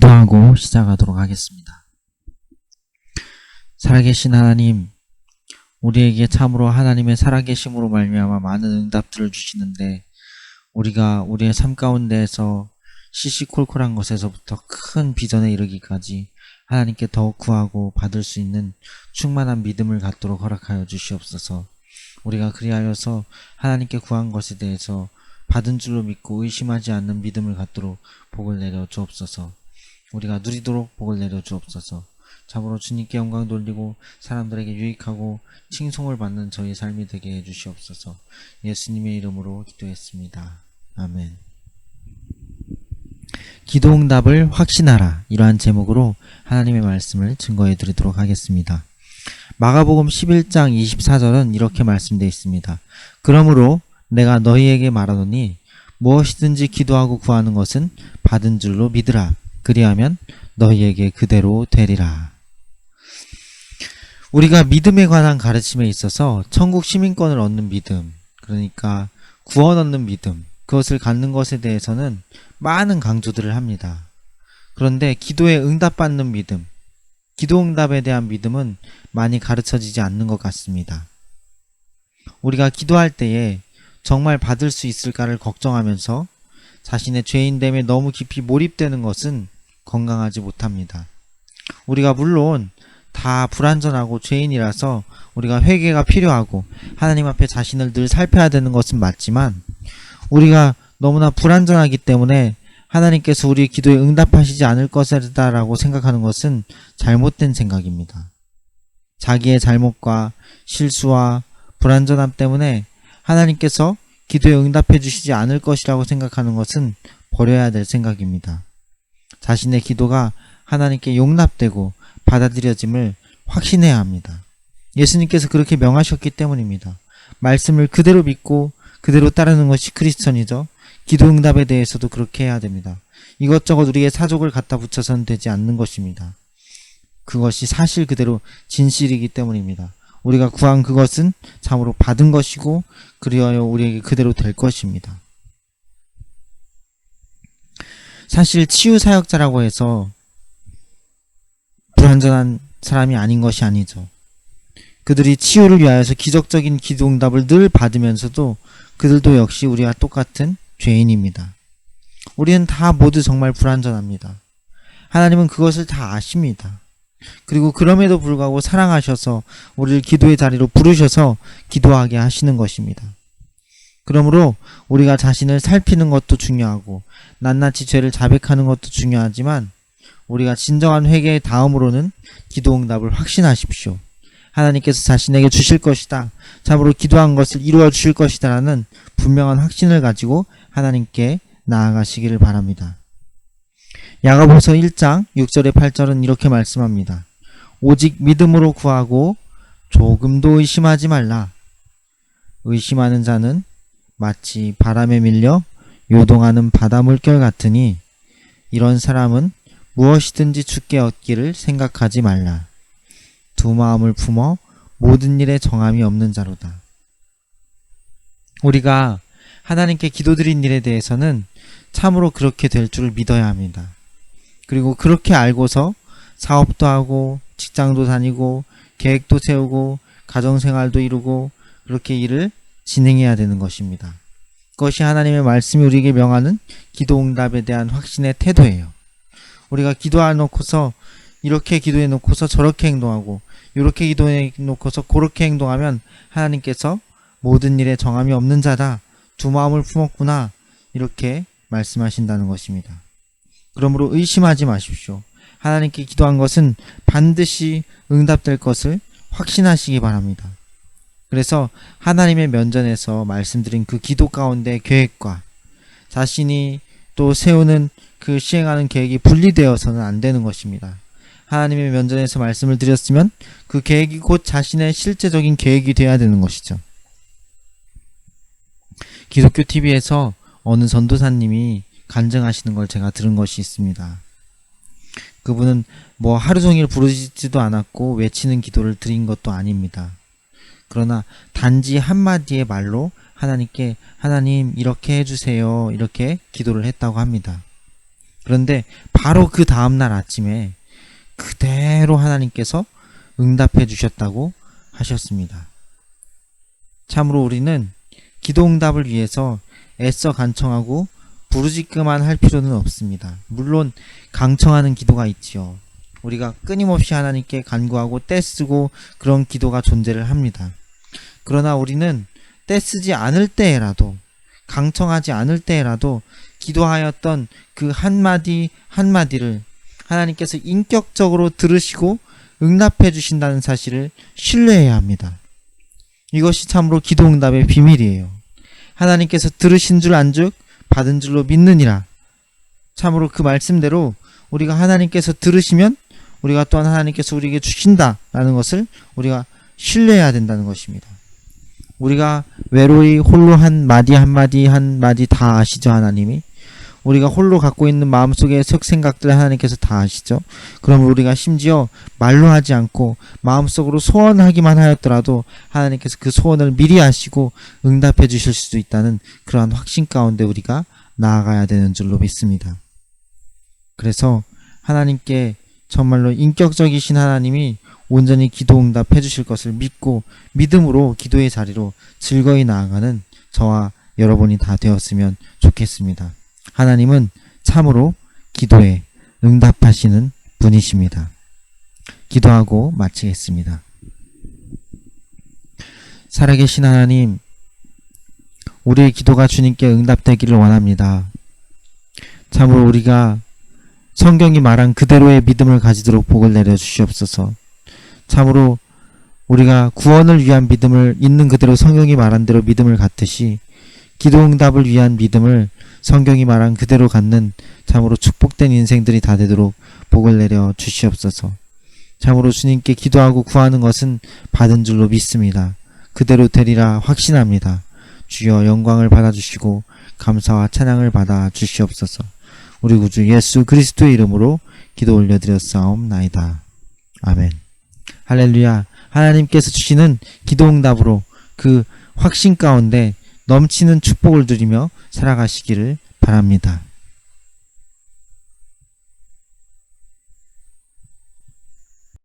기도하고 시작하도록 하겠습니다. 살아계신 하나님, 우리에게 참으로 하나님의 살아계심으로 말미암아 많은 응답들을 주시는데, 우리가 우리의 삶 가운데에서 시시콜콜한 것에서부터 큰 비전에 이르기까지 하나님께 더욱 구하고 받을 수 있는 충만한 믿음을 갖도록 허락하여 주시옵소서. 우리가 그리하여서 하나님께 구한 것에 대해서 받은 줄로 믿고 의심하지 않는 믿음을 갖도록 복을 내려 주옵소서. 우리가 누리도록 복을 내려 주옵소서. 참으로 주님께 영광 돌리고 사람들에게 유익하고 칭송을 받는 저희 삶이 되게 해 주시옵소서. 예수님의 이름으로 기도했습니다. 아멘. 기도응답을 확신하라, 이러한 제목으로 하나님의 말씀을 증거해 드리도록 하겠습니다. 마가복음 11장 24절은 이렇게 말씀되어 있습니다. 그러므로 내가 너희에게 말하노니 무엇이든지 기도하고 구하는 것은 받은 줄로 믿으라. 그리하면 너희에게 그대로 되리라. 우리가 믿음에 관한 가르침에 있어서 천국 시민권을 얻는 믿음, 그러니까 구원 얻는 믿음, 그것을 갖는 것에 대해서는 많은 강조들을 합니다. 그런데 기도에 응답받는 믿음, 기도 응답에 대한 믿음은 많이 가르쳐지지 않는 것 같습니다. 우리가 기도할 때에 정말 받을 수 있을까를 걱정하면서 자신의 죄인됨에 너무 깊이 몰입되는 것은 건강하지 못합니다. 우리가 물론 다 불완전하고 죄인이라서 우리가 회개가 필요하고 하나님 앞에 자신을 늘 살펴야 되는 것은 맞지만, 우리가 너무나 불완전하기 때문에 하나님께서 우리의 기도에 응답하시지 않을 것이다라고 생각하는 것은 잘못된 생각입니다. 자기의 잘못과 실수와 불완전함 때문에 하나님께서 기도에 응답해 주시지 않을 것이라고 생각하는 것은 버려야 될 생각입니다. 자신의 기도가 하나님께 용납되고 받아들여짐을 확신해야 합니다. 예수님께서 그렇게 명하셨기 때문입니다. 말씀을 그대로 믿고 그대로 따르는 것이 크리스천이죠. 기도 응답에 대해서도 그렇게 해야 됩니다. 이것저것 우리의 사족을 갖다 붙여서는 되지 않는 것입니다. 그것이 사실 그대로 진실이기 때문입니다. 우리가 구한 그것은 참으로 받은 것이고 그리하여 우리에게 그대로 될 것입니다. 사실 치유사역자라고 해서 불완전한 사람이 아닌 것이 아니죠. 그들이 치유를 위하여서 기적적인 기도응답을 늘 받으면서도 그들도 역시 우리와 똑같은 죄인입니다. 우리는 다 모두 정말 불완전합니다. 하나님은 그것을 다 아십니다. 그리고 그럼에도 불구하고 사랑하셔서 우리를 기도의 자리로 부르셔서 기도하게 하시는 것입니다. 그러므로 우리가 자신을 살피는 것도 중요하고 낱낱이 죄를 자백하는 것도 중요하지만, 우리가 진정한 회개의 다음으로는 기도응답을 확신하십시오. 하나님께서 자신에게 주실 것이다, 참으로 기도한 것을 이루어 주실 것이다 라는 분명한 확신을 가지고 하나님께 나아가시기를 바랍니다. 야고보서 1장 6절에 8절은 이렇게 말씀합니다. 오직 믿음으로 구하고 조금도 의심하지 말라. 의심하는 자는 마치 바람에 밀려 요동하는 바다 물결 같으니 이런 사람은 무엇이든지 주께 얻기를 생각하지 말라. 두 마음을 품어 모든 일에 정함이 없는 자로다. 우리가 하나님께 기도드린 일에 대해서는 참으로 그렇게 될 줄을 믿어야 합니다. 그리고 그렇게 알고서 사업도 하고 직장도 다니고 계획도 세우고 가정생활도 이루고 그렇게 일을 진행해야 되는 것입니다. 그것이 하나님의 말씀이 우리에게 명하는 기도응답에 대한 확신의 태도예요. 우리가 기도해 놓고서 이렇게 기도해 놓고서 저렇게 행동하고 이렇게 기도해 놓고서 그렇게 행동하면 하나님께서 모든 일에 정함이 없는 자다, 두 마음을 품었구나, 이렇게 말씀하신다는 것입니다. 그러므로 의심하지 마십시오. 하나님께 기도한 것은 반드시 응답될 것을 확신하시기 바랍니다. 그래서 하나님의 면전에서 말씀드린 그 기도 가운데 계획과 자신이 또 세우는 그 시행하는 계획이 분리되어서는 안 되는 것입니다. 하나님의 면전에서 말씀을 드렸으면 그 계획이 곧 자신의 실제적인 계획이 되어야 되는 것이죠. 기독교 TV에서 어느 전도사님이 간증하시는 걸 제가 들은 것이 있습니다. 그분은 뭐 하루 종일 부르지도 않았고 외치는 기도를 드린 것도 아닙니다. 그러나 단지 한마디의 말로 하나님께 하나님 이렇게 해주세요, 이렇게 기도를 했다고 합니다. 그런데 바로 그 다음날 아침에 그대로 하나님께서 응답해 주셨다고 하셨습니다. 참으로 우리는 기도 응답을 위해서 애써 간청하고 부르짖기만 할 필요는 없습니다. 물론 강청하는 기도가 있지요. 우리가 끊임없이 하나님께 간구하고 떼쓰고 그런 기도가 존재를 합니다. 그러나 우리는 떼쓰지 않을 때에라도, 강청하지 않을 때에라도 기도하였던 그 한마디 한마디를 하나님께서 인격적으로 들으시고 응답해 주신다는 사실을 신뢰해야 합니다. 이것이 참으로 기도 응답의 비밀이에요. 하나님께서 들으신 줄 안즉 받은 줄로 믿느니라. 참으로 그 말씀대로 우리가 하나님께서 들으시면 우리가 또한 하나님께서 우리에게 주신다라는 것을 우리가 신뢰해야 된다는 것입니다. 우리가 외로이 홀로 한마디 한마디 한마디 다 아시죠? 하나님이 우리가 홀로 갖고 있는 마음속의 생각들을 하나님께서 다 아시죠? 그럼 우리가 심지어 말로 하지 않고 마음속으로 소원하기만 하였더라도 하나님께서 그 소원을 미리 아시고 응답해 주실 수도 있다는 그러한 확신 가운데 우리가 나아가야 되는 줄로 믿습니다. 그래서 하나님께 정말로 인격적이신 하나님이 온전히 기도 응답해 주실 것을 믿고 믿음으로 기도의 자리로 즐거이 나아가는 저와 여러분이 다 되었으면 좋겠습니다. 하나님은 참으로 기도에 응답하시는 분이십니다. 기도하고 마치겠습니다. 살아계신 하나님, 우리의 기도가 주님께 응답되기를 원합니다. 참으로 우리가 성경이 말한 그대로의 믿음을 가지도록 복을 내려 주시옵소서. 참으로 우리가 구원을 위한 믿음을 있는 그대로 성경이 말한 대로 믿음을 갖듯이 기도 응답을 위한 믿음을 성경이 말한 그대로 갖는 참으로 축복된 인생들이 다 되도록 복을 내려 주시옵소서. 참으로 주님께 기도하고 구하는 것은 받은 줄로 믿습니다. 그대로 되리라 확신합니다. 주여 영광을 받아주시고 감사와 찬양을 받아 주시옵소서. 우리 구주 예수 그리스도의 이름으로 기도 올려드렸사옵나이다. 아멘. 할렐루야. 하나님께서 주시는 기도 응답으로 그 확신 가운데 넘치는 축복을 누리며 살아가시기를 바랍니다.